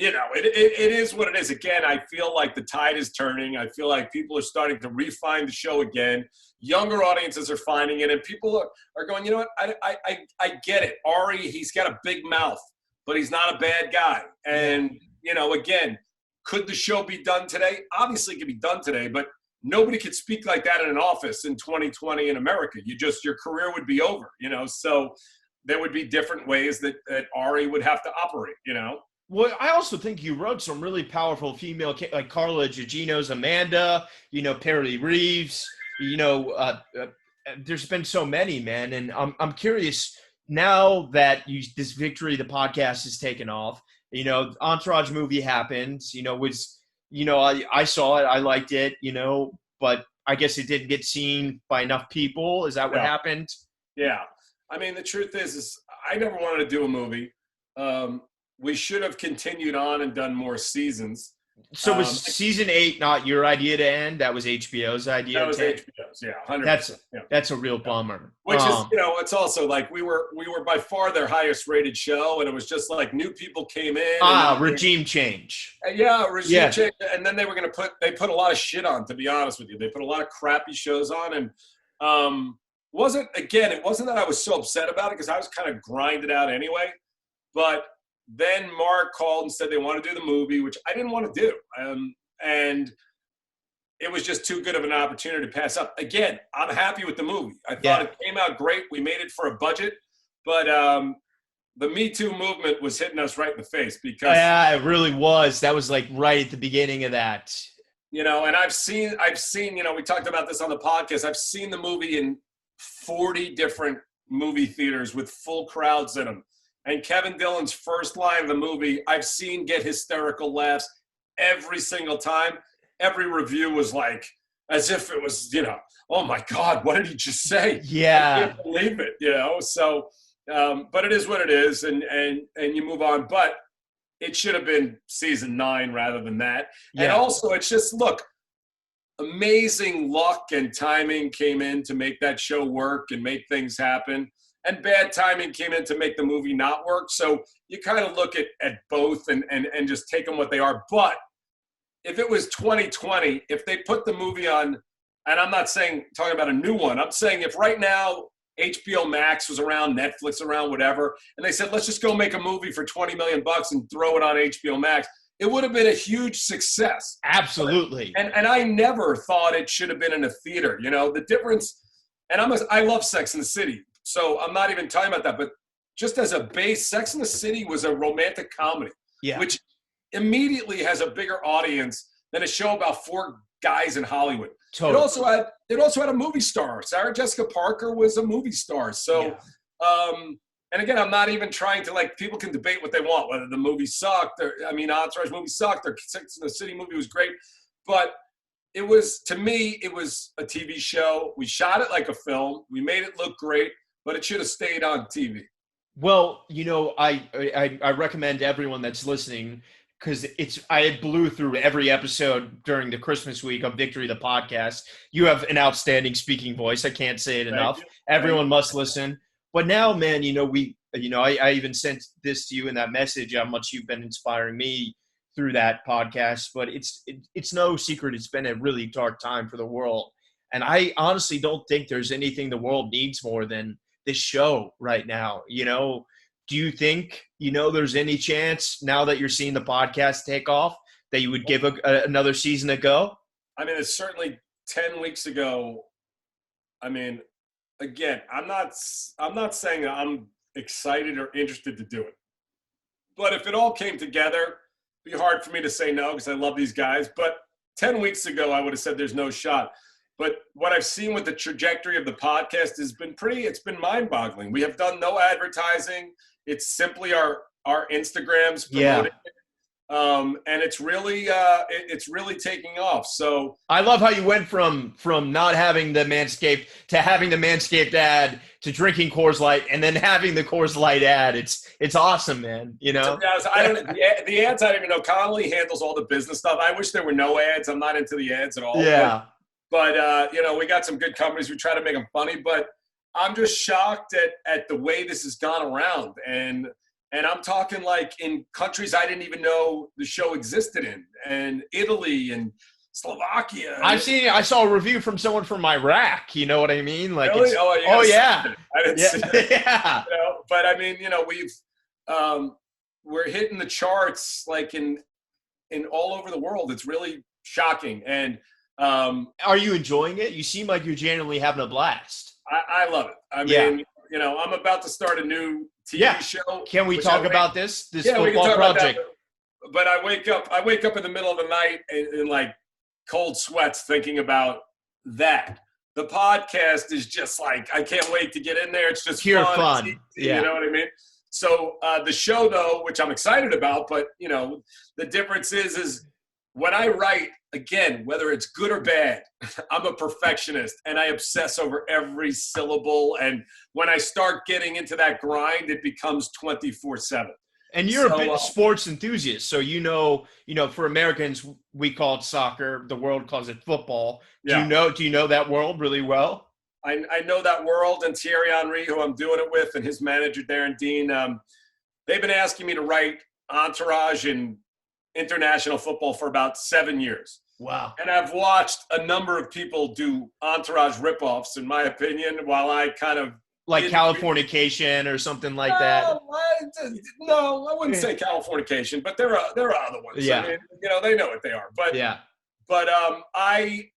Speaker 2: it is what it is. Again, I feel like the tide is turning. I feel like people are starting to refine the show again. Younger audiences are finding it, and people are going, you know what, I get it. Ari, he's got a big mouth, but he's not a bad guy. And, again, could the show be done today? Obviously it could be done today, but nobody could speak like that in an office in 2020 in America. Your career would be over, so there would be different ways that Ari would have to operate,
Speaker 1: Well, I also think you wrote some really powerful female, like Carla Gugino's Amanda, Perry Reeves, there's been so many, man. And I'm curious now that this victory, the podcast has taken off, Entourage movie happened, I saw it, I liked it, but I guess it didn't get seen by enough people. Is that what happened?
Speaker 2: Yeah. I mean, the truth is I never wanted to do a movie. We should have continued on and done more seasons.
Speaker 1: So was season 8 not your idea to end? That was HBO's idea.
Speaker 2: That was HBO's, 100%.
Speaker 1: That's a real bummer.
Speaker 2: Which is, it's also like we were by far their highest rated show, and it was just like new people came in.
Speaker 1: Regime change.
Speaker 2: Regime change, and then they were going to put a lot of shit on. To be honest with you, they put a lot of crappy shows on, and it wasn't that I was so upset about it because I was kind of grinded out anyway, but. Then Mark called and said they want to do the movie, which I didn't want to do. And it was just too good of an opportunity to pass up. Again, I'm happy with the movie. I thought it came out great. We made it for a budget. But the Me Too movement was hitting us right in the face because
Speaker 1: it really was. That was like right at the beginning of that.
Speaker 2: And I've seen, we talked about this on the podcast. I've seen the movie in 40 different movie theaters with full crowds in them. And Kevin Dillon's first line of the movie, I've seen get hysterical laughs every single time. Every review was like, as if it was, oh my God, what did he just say?
Speaker 1: Yeah.
Speaker 2: I can't believe it, So, but it is what it is, and you move on. But it should have been season 9 rather than that. Yeah. And also, it's just, look, amazing luck and timing came in to make that show work and make things happen. And bad timing came in to make the movie not work. So you kind of look at both and just take them what they are. But if it was 2020, if they put the movie on, and I'm not talking about a new one, I'm saying if right now HBO Max was around, Netflix around, whatever, and they said, let's just go make a movie for $20 million and throw it on HBO Max, it would have been a huge success.
Speaker 1: Absolutely.
Speaker 2: And I never thought it should have been in a theater. The difference, and I love Sex and the City. So I'm not even talking about that, but just as a base, Sex and the City was a romantic comedy, which immediately has a bigger audience than a show about 4 guys in Hollywood. Totally. It also had a movie star. Sarah Jessica Parker was a movie star. So, and again, I'm not even trying to people can debate what they want, whether the movie sucked. Entourage movie sucked. Or Sex and the City movie was great, but. To me, it was a TV show. We shot it like a film. We made it look great, but it should have stayed on TV.
Speaker 1: Well, I recommend everyone that's listening because I blew through every episode during the Christmas week of Victory the podcast. You have an outstanding speaking voice. I can't say it enough. Everyone must listen. But now, man, I even sent this to you in that message how much you've been inspiring me through that podcast, but it's no secret it's been a really dark time for the world, and I honestly don't think there's anything the world needs more than this show right now. Do you think there's any chance now that you're seeing the podcast take off that you would give another season a go?
Speaker 2: I mean, it's certainly 10 weeks ago. I mean, again, I'm not saying I'm excited or interested to do it, but if it all came together, be hard for me to say no because I love these guys. But 10 weeks ago, I would have said there's no shot. But what I've seen with the trajectory of the podcast has been it's been mind-boggling. We have done no advertising. It's simply our Instagrams promoting it. And it's really taking off. So
Speaker 1: I love how you went from not having the Manscaped to having the Manscaped ad to drinking Coors Light and then having the Coors Light ad. It's awesome, man.
Speaker 2: To be honest, the ads I don't even know. Connolly handles all the business stuff. I wish there were no ads. I'm not into the ads at all.
Speaker 1: Yeah.
Speaker 2: But we got some good companies. We try to make them funny, but I'm just shocked at the way this has gone around. And I'm talking like in countries I didn't even know the show existed in, and Italy and Slovakia.
Speaker 1: I saw a review from someone from Iraq. You know what I mean? Like,
Speaker 2: really?
Speaker 1: Yeah.
Speaker 2: I didn't see it.
Speaker 1: Yeah.
Speaker 2: But I mean, we're hitting the charts like in all over the world. It's really shocking. And
Speaker 1: are you enjoying it? You seem like you're genuinely having a blast.
Speaker 2: I love it. I mean, I'm about to start a new TV show.
Speaker 1: Can we talk about this football
Speaker 2: we can talk
Speaker 1: project?
Speaker 2: About that. But I wake up in the middle of the night in like cold sweats thinking about that. The podcast is just like, I can't wait to get in there. It's just
Speaker 1: pure fun.
Speaker 2: You know what I mean? So the show, though, which I'm excited about, but, the difference is when I write, again, whether it's good or bad, I'm a perfectionist and I obsess over every syllable. And when I start getting into that grind, it becomes 24/7.
Speaker 1: And you're a bit sports enthusiast, so for Americans, we call it soccer. The world calls it football. Do you know that world really well?
Speaker 2: I know that world, and Thierry Henry, who I'm doing it with, and his manager Darren Dean, they've been asking me to write Entourage and international football for about 7 years.
Speaker 1: Wow.
Speaker 2: And I've watched a number of people do Entourage ripoffs, in my opinion, while I kind of
Speaker 1: like Californication or something like that.
Speaker 2: No, I wouldn't say Californication, but there are other ones.
Speaker 1: Yeah.
Speaker 2: I mean, they know what they are. But
Speaker 1: yeah.
Speaker 2: But I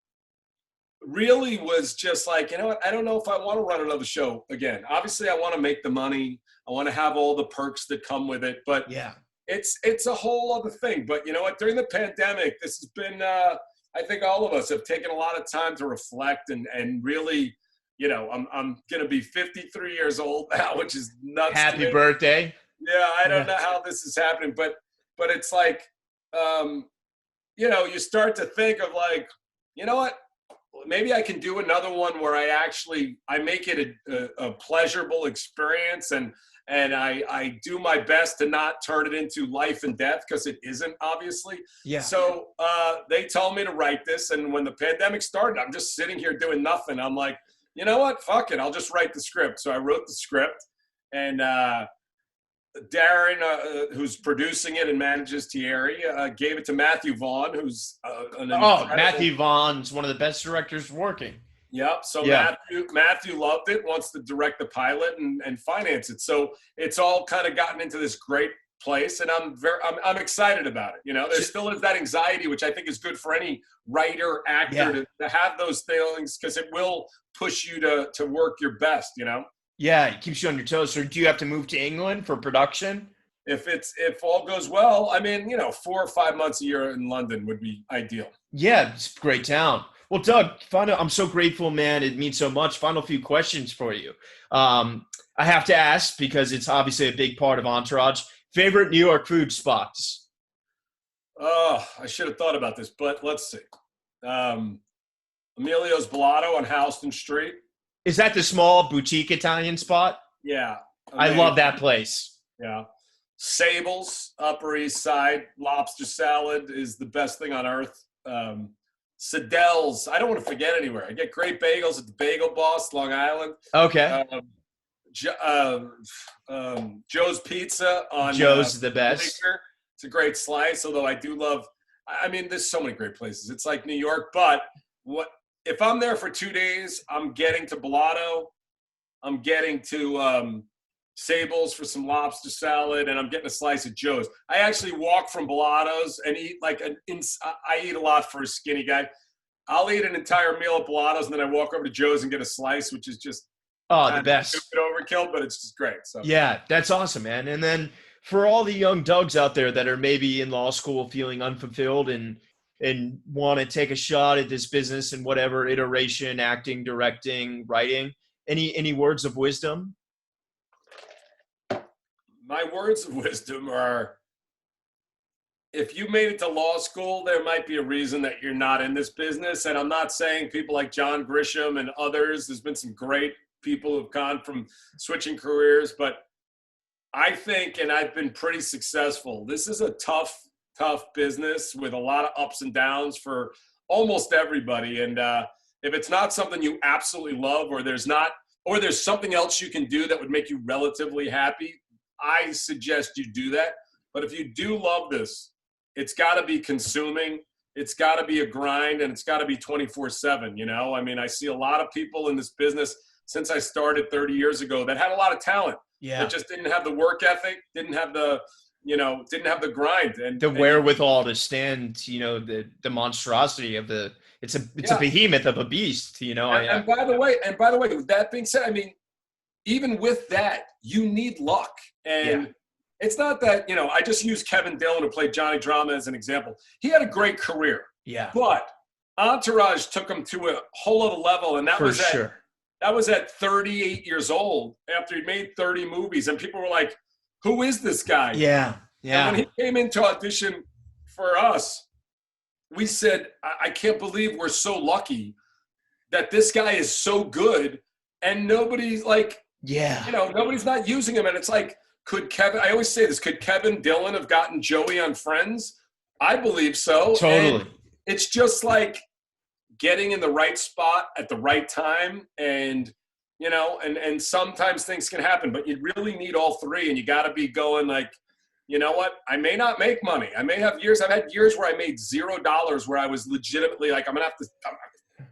Speaker 2: really was just like, what? I don't know if I want to run another show again. Obviously, I want to make the money. I want to have all the perks that come with it. But
Speaker 1: yeah,
Speaker 2: it's a whole other thing. But you know what? During the pandemic, this has been. I think all of us have taken a lot of time to reflect and really. I'm going to be 53 years old now, which is nuts.
Speaker 1: Happy birthday.
Speaker 2: Yeah, I don't know how this is happening, but it's like, you start to think of like, you know what? Maybe I can do another one where I make it a pleasurable experience and I do my best to not turn it into life and death because it isn't, obviously.
Speaker 1: Yeah.
Speaker 2: So they told me to write this, and when the pandemic started, I'm just sitting here doing nothing. I'm like, you know what? Fuck it. I'll just write the script. So I wrote the script, and Darren, who's producing it and manages Thierry, gave it to Matthew Vaughn, who's
Speaker 1: Matthew Vaughn's one of the best directors working.
Speaker 2: Yep. So yeah. Matthew loved it, wants to direct the pilot and finance it. So it's all kind of gotten into this great place, and I'm excited about it. There still is that anxiety, which I think is good for any writer, actor to have those things, because it will push you to work your best.
Speaker 1: Yeah, it keeps you on your toes. So do you have to move to England for production?
Speaker 2: If all goes well, 4 or 5 months a year in London would be ideal.
Speaker 1: Yeah, it's a great town. Well, Doug, I'm so grateful, man. It means so much. Final few questions for you. I have to ask because it's obviously a big part of Entourage. Favorite New York food spots?
Speaker 2: Oh, I should have thought about this, but let's see. Emilio's Bellato on Houston Street.
Speaker 1: Is that the small boutique Italian spot?
Speaker 2: Yeah.
Speaker 1: I love that place.
Speaker 2: Yeah. Sable's, Upper East Side, lobster salad is the best thing on earth. Siddell's, I don't want to forget anywhere. I get great bagels at the Bagel Boss, Long Island.
Speaker 1: Okay.
Speaker 2: Joe's Pizza on
Speaker 1: Joe's the best.
Speaker 2: Baker. It's a great slice, although I do love there's so many great places. It's like New York, but if I'm there for 2 days, I'm getting to Bellato, I'm getting to Sable's for some lobster salad, and I'm getting a slice of Joe's. I actually walk from Bellato's and eat I eat a lot for a skinny guy. I'll eat an entire meal at Bellato's, and then I walk over to Joe's and get a slice, which is just
Speaker 1: the best.
Speaker 2: Stupid overkill, but it's just great. So
Speaker 1: yeah, that's awesome, man. And then for all the young Dougs out there that are maybe in law school feeling unfulfilled and want to take a shot at this business in whatever iteration, acting, directing, writing, any words of wisdom?
Speaker 2: My words of wisdom are, if you made it to law school, there might be a reason that you're not in this business. And I'm not saying people like John Grisham and others. There's been some great people who've gone from switching careers, but I think, and I've been pretty successful, this is a tough business with a lot of ups and downs for almost everybody. And if it's not something you absolutely love, or there's something else you can do that would make you relatively happy, I suggest you do that. But if you do love this, it's got to be consuming. It's got to be a grind, and it's got to be 24/7. I see a lot of people in this business since I started 30 years ago that had a lot of talent. Yeah. That just didn't have the work ethic, didn't have the grind and
Speaker 1: the wherewithal to stand, the monstrosity of it's a behemoth of a beast, And
Speaker 2: by the way, with that being said, even with that, you need luck. And it's not that, I just use Kevin Dillon, who played Johnny Drama, as an example. He had a great career.
Speaker 1: Yeah.
Speaker 2: But Entourage took him to a whole other level, and that was at 38 years old, after he made 30 movies, and people were like, who is this guy?
Speaker 1: Yeah.
Speaker 2: And when he came in to audition for us, we said, I can't believe we're so lucky that this guy is so good and nobody's like, nobody's not using him. And it's like, I always say this, could Kevin Dillon have gotten Joey on Friends? I believe so.
Speaker 1: Totally.
Speaker 2: And it's just like getting in the right spot at the right time. And, and sometimes things can happen, but you really need all three. And you got to be going like, you know what? I may not make money. I may have years. I've had years where I made $0, where I was legitimately like, I'm going to have to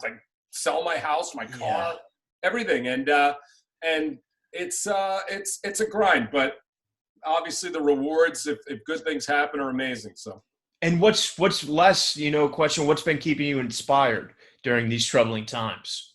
Speaker 2: like sell my house, my car, everything. And it's a grind, but obviously the rewards, if good things happen, are amazing. So. And
Speaker 1: what's less, question, what's been keeping you inspired during these troubling times?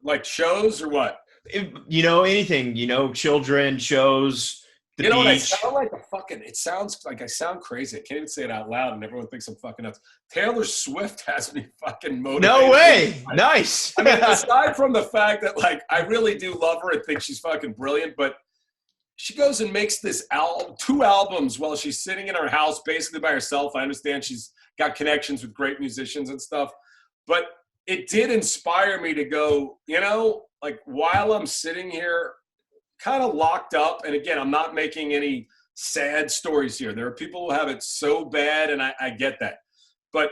Speaker 2: Like shows or what?
Speaker 1: Anything, children, shows, the beach.
Speaker 2: What, I sound like it sounds like I sound crazy. I can't even say it out loud and everyone thinks I'm fucking nuts. Taylor Swift has me fucking motivated.
Speaker 1: No way. Nice.
Speaker 2: I mean, aside from the fact that like, I really do love her and think she's fucking brilliant, but she goes and makes this two albums while she's sitting in her house basically by herself. I understand she's got connections with great musicians and stuff, but it did inspire me to go, like while I'm sitting here kind of locked up, and again, I'm not making any sad stories here. There are people who have it so bad, and I get that. But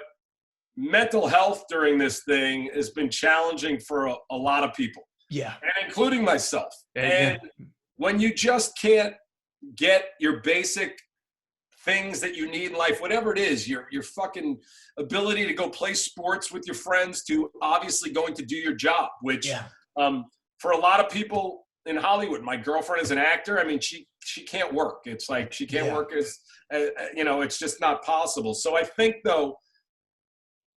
Speaker 2: mental health during this thing has been challenging for a lot of people.
Speaker 1: Yeah.
Speaker 2: And including myself. And when you just can't get your basic things that you need in life, whatever it is, your fucking ability to go play sports with your friends, to obviously going to do your job, which for a lot of people in Hollywood, my girlfriend is an actor. I mean, she can't work. It's like she can't work as it's just not possible. So I think, though,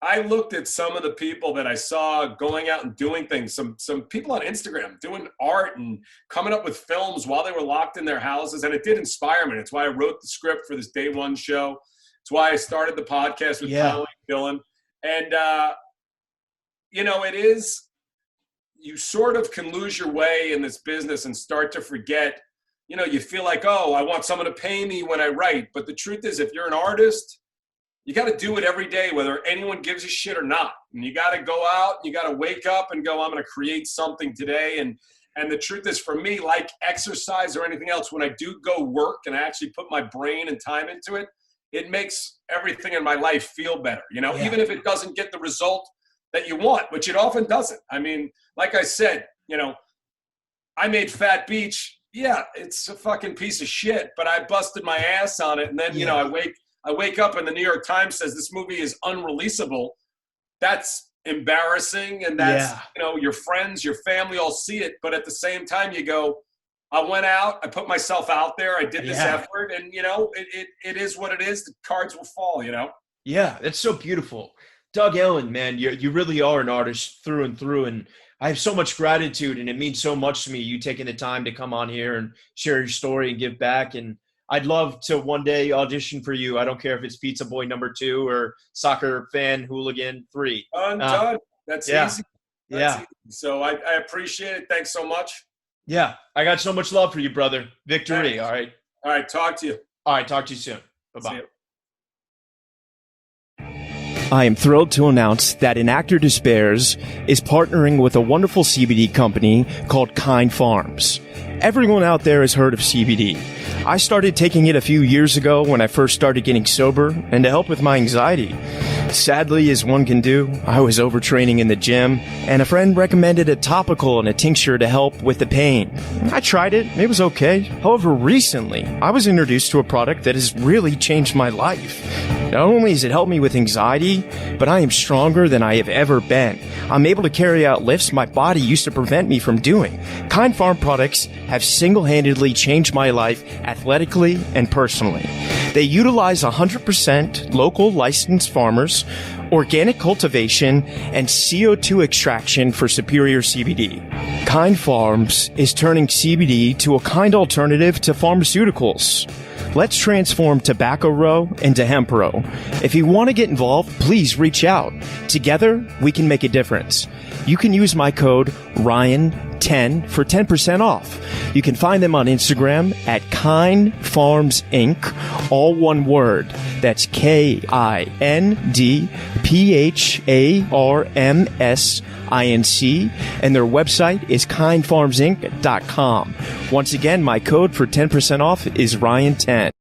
Speaker 2: I looked at some of the people that I saw going out and doing things, some people on Instagram doing art and coming up with films while they were locked in their houses, and it did inspire me. It's why I wrote the script for this Day One show. It's why I started the podcast with Doug Ellin. And, it is – you sort of can lose your way in this business and start to forget, you feel like, oh, I want someone to pay me when I write. But the truth is, if you're an artist, you got to do it every day, whether anyone gives a shit or not. And you got to go out, you got to wake up and go, I'm going to create something today. And the truth is, for me, like exercise or anything else, when I do go work and I actually put my brain and time into it, it makes everything in my life feel better. Even if it doesn't get the result that you want, which it often doesn't. I mean, like I said, I made Fat Beach. Yeah, it's a fucking piece of shit, but I busted my ass on it. And then, I wake up and the New York Times says this movie is unreleasable. That's embarrassing. And that's, your friends, your family all see it. But at the same time, you go, I went out, I put myself out there, I did this effort, and, it is what it is. The cards will fall,
Speaker 1: Yeah, that's so beautiful. Doug Ellin, man, you really are an artist through and through, and I have so much gratitude, and it means so much to me, you taking the time to come on here and share your story and give back. And I'd love to one day audition for you. I don't care if it's Pizza Boy #2 or Soccer Fan Hooligan 3.
Speaker 2: Done. That's easy. That's easy. So I appreciate it. Thanks so much.
Speaker 1: Yeah, I got so much love for you, brother. Victory, all right?
Speaker 2: All right, talk to you.
Speaker 1: All right, talk to you soon. Bye-bye.
Speaker 3: I am thrilled to announce that An Actor Despairs is partnering with a wonderful CBD company called Kind Farms. Everyone out there has heard of CBD. I started taking it a few years ago when I first started getting sober and to help with my anxiety. Sadly, as one can do, I was overtraining in the gym, and a friend recommended a topical and a tincture to help with the pain. I tried it. It was okay. However, recently, I was introduced to a product that has really changed my life. Not only has it helped me with anxiety, but I am stronger than I have ever been. I'm able to carry out lifts my body used to prevent me from doing. Kind Farm products have single-handedly changed my life athletically and personally. They utilize 100% local licensed farmers, organic cultivation, and CO2 extraction for superior CBD. Kind Farms is turning CBD to a kind alternative to pharmaceuticals. Let's transform Tobacco Row into Hemp Row. If you want to get involved, please reach out. Together, we can make a difference. You can use my code RYAN10 for 10% off. You can find them on Instagram at Kind Farms Inc., all one word. That's KINDPHARMSINC, and their website is kindfarmsinc.com. Once again, my code for 10% off is Ryan10.